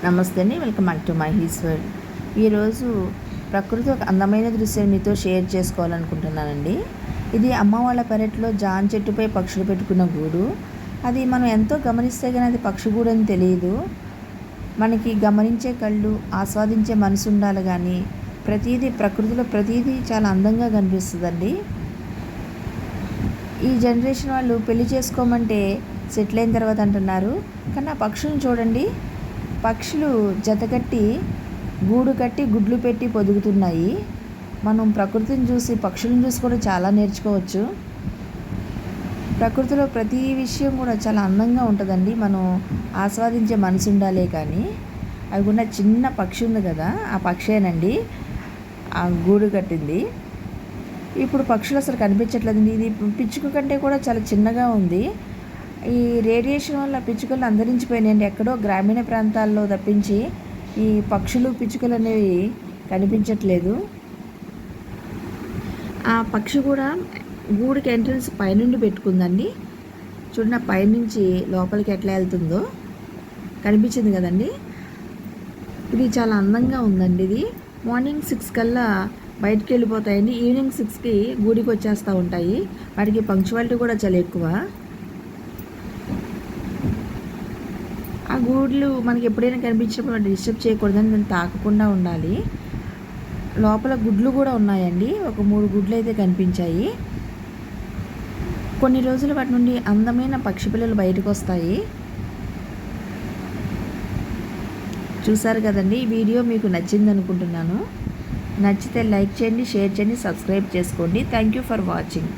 నమస్తే అండి, welcome back to my he's world. ఈరోజు ప్రకృతి ఒక అందమైన దృశ్యం మీతో షేర్ చేసుకోవాలనుకుంటున్నానండి. ఇది అమ్మ వాళ్ళ పెరట్లో జామ చెట్టుపై పక్షులు పెట్టుకున్న గూడు. అది మనం ఎంతో గమనిస్తే కానీ అది పక్షి గూడు అని తెలియదు. మనకి గమనించే కళ్ళు, ఆస్వాదించే మనసు ఉండాలి. కానీ ప్రకృతిలో ప్రతిదీ చాలా అందంగా కనిపిస్తుందండి. ఈ జనరేషన్ వాళ్ళు పెళ్లి చేసుకోమంటే సెటిల్ అయిన తర్వాత అంటున్నారు. కానీ ఆ పక్షులను చూడండి, పక్షులు జతకట్టి గూడు కట్టి గుడ్లు పెట్టి పొదుగుతున్నాయి. మనం ప్రకృతిని చూసి పక్షులను చూసి కూడా చాలా నేర్చుకోవచ్చు. ప్రకృతిలో ప్రతి విషయం కూడా చాలా అందంగా ఉంటుందండి. మనం ఆస్వాదించే మనసు ఉండాలే. కానీ అవి కూడా చిన్న పక్షి ఉంది కదా, ఆ పక్షేనండి ఆ గూడు కట్టింది. ఇప్పుడు పక్షులు అసలు కనిపించట్లేదండి. ఇది పిచ్చుక కంటే కూడా చాలా చిన్నగా ఉంది. ఈ రేడియేషన్ వల్ల పిచ్చుకలు అంతరించిపోయినాయండి. ఎక్కడో గ్రామీణ ప్రాంతాల్లో తప్పించి ఈ పక్షులు పిచ్చుకలు అనేవి కనిపించట్లేదు. ఆ పక్షి కూడా గూడికి ఎంట్రన్స్ పైనుండి పెట్టుకుందండి. చూడండి, పైనుంచి లోపలికి ఎట్లా వెళ్తుందో కనిపించింది కదండి. ఇది చాలా అందంగా ఉందండి. ఇది మార్నింగ్ 6 కల్లా బయటికి వెళ్ళిపోతాయండి. ఈవినింగ్ 6కి గూడికి వచ్చేస్తూ ఉంటాయి. వాటికి పంక్చువాలిటీ కూడా చాలా ఎక్కువ. ఆ గూడ్లు మనకి ఎప్పుడైనా కనిపించినప్పుడు డిస్టర్బ్ చేయకూడదని దాన్ని తాకకుండా ఉండాలి. లోపల గుడ్లు కూడా ఉన్నాయండి. ఒక 3 గుడ్లు అయితే కనిపించాయి. కొన్ని రోజులు వాటి నుండి అందమైన పక్షి పిల్లలు బయటకు వస్తాయి. చూసారు కదండి. ఈ వీడియో మీకు నచ్చింది అనుకుంటున్నాను. నచ్చితే లైక్ చేయండి, షేర్ చేయండి, సబ్స్క్రైబ్ చేసుకోండి. Thank you for watching.